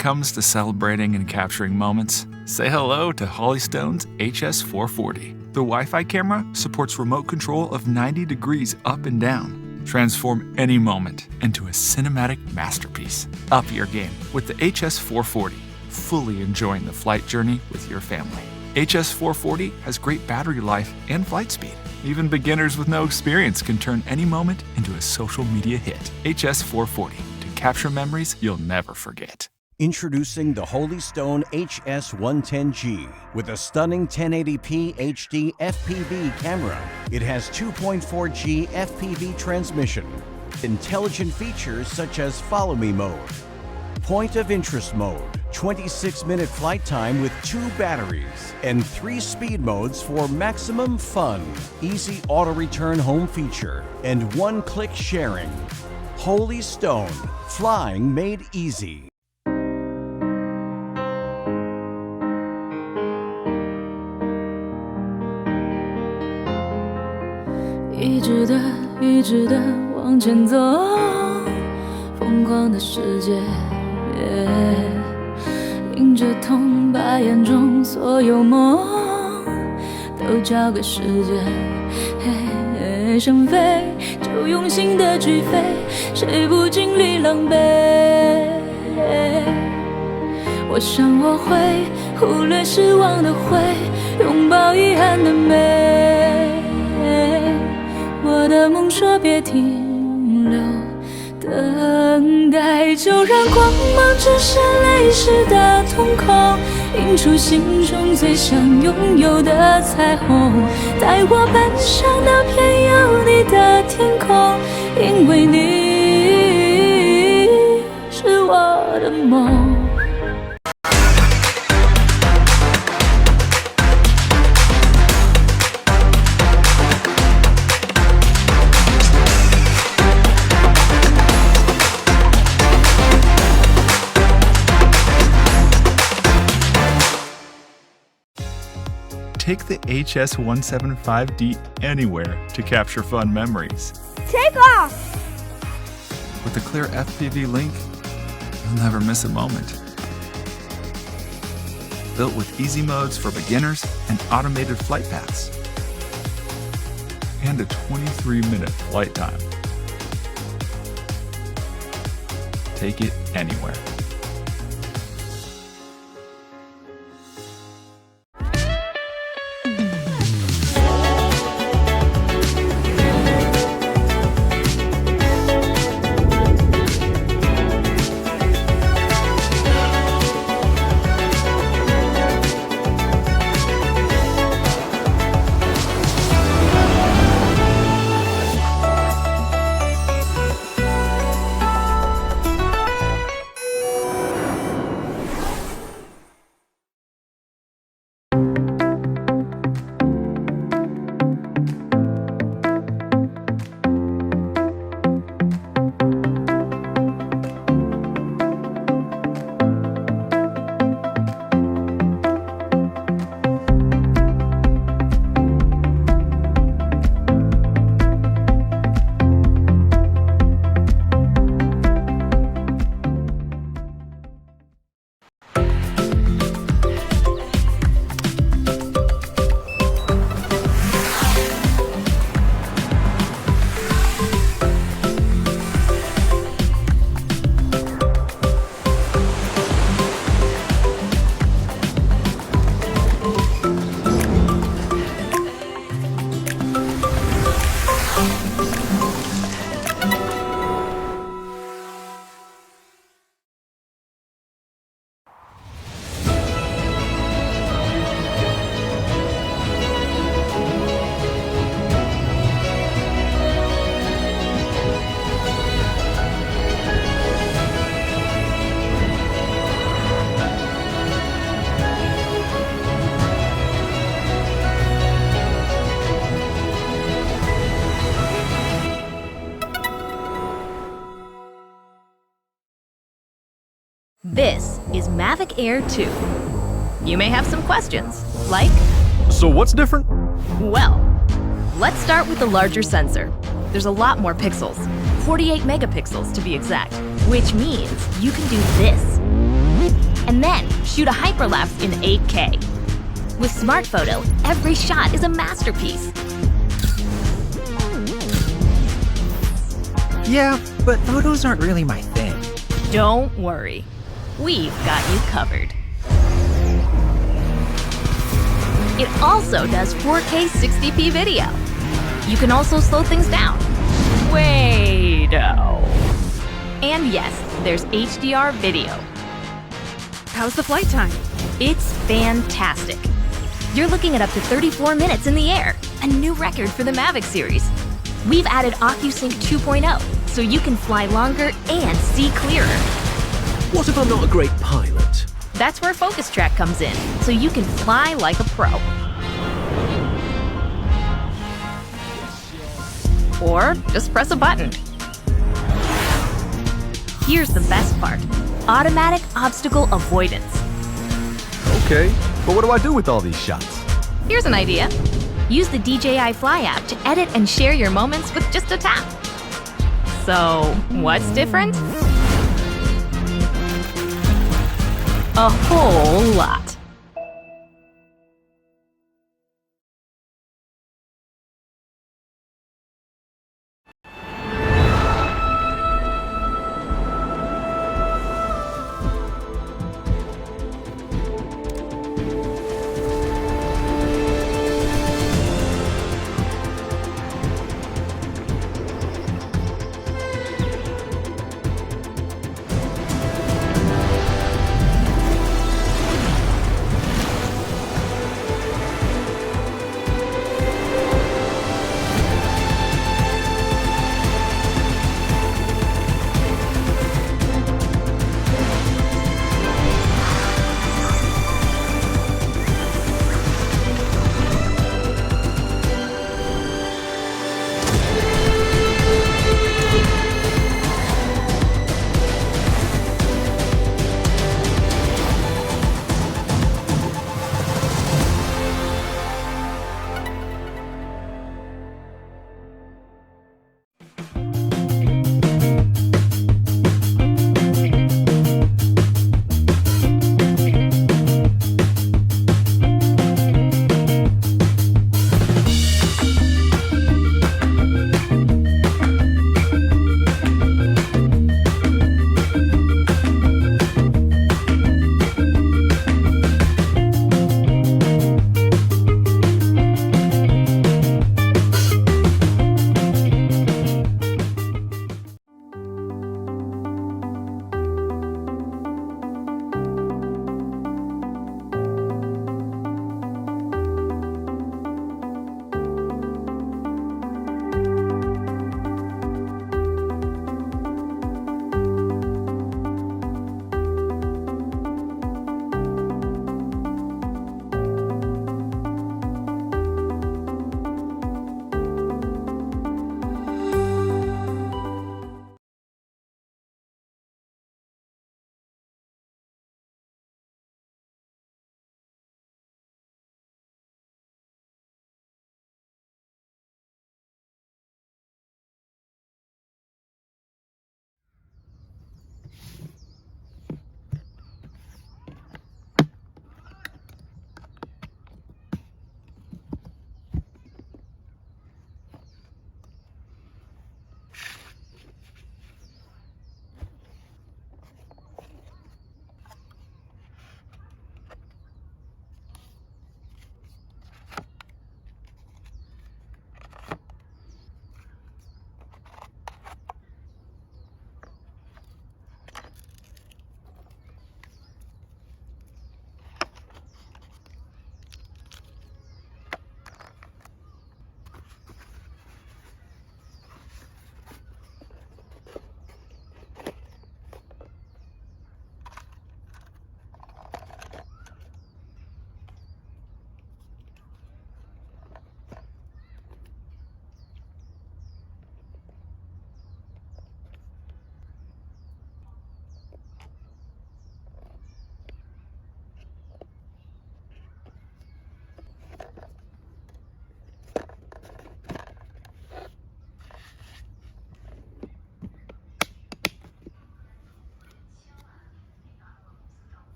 comes to celebrating and capturing moments, say hello to Hollystone's HS440. The Wi-Fi camera supports remote control of 90 degrees up and down. Transform any moment into a cinematic masterpiece. Up your game with the HS440, fully enjoying the flight journey with your family. HS440 has great battery life and flight speed. Even beginners with no experience can turn any moment into a social media hit. HS440, to capture memories you'll never forget. Introducing the Holystone HS110G with a stunning 1080p HD FPV camera. It has 2.4G FPV transmission, intelligent features such as Follow Me mode, Point of Interest mode, 26-minute flight time with 2 batteries, and 3 speed modes for maximum fun, easy auto-return home feature, and one-click sharing. Holystone, flying made easy.一直的往前走，疯狂的世界，迎着痛，把眼中所有梦都交给时间。想飞就用心的去飞，谁不经历狼狈？我想我会忽略失望的灰，拥抱遗憾的美。我的梦说别停留，等待就让光芒直射泪湿的瞳孔，映出心中最想拥有的彩虹，带我奔向那片有你的天空，因为你是我的梦。Take the HS175D anywhere to capture fun memories. Take off! With a clear FPV link, you'll never miss a moment. Built with easy modes for beginners and automated flight paths. And a 23-minute flight time. Take it anywhere. This is Mavic Air 2. You may have some questions, like... So what's different? Well, let's start with the larger sensor. There's a lot more pixels, 48 megapixels to be exact, which means you can do this. and then shoot a hyperlapse in 8K. With Smart Photo, every shot is a masterpiece. Yeah, but photos aren't really my thing. Don't worry, we've got you covered. It also does 4K 60p video. You can also slow things down. Way-do. And yes, there's HDR video. How's the flight time? It's fantastic. You're looking at up to 34 minutes in the air, a new record for the Mavic series. We've added OcuSync 2.0, so you can fly longer and see clearer. What if I'm not a great pilot? That's where Focus Track comes in, so you can fly like a pro. Or just press a button. Here's the best part: automatic obstacle avoidance. Okay, but what do I do with all these shots? Here's an idea. Use the DJI Fly app to edit and share your moments with just a tap. So, what's different? A whole lot.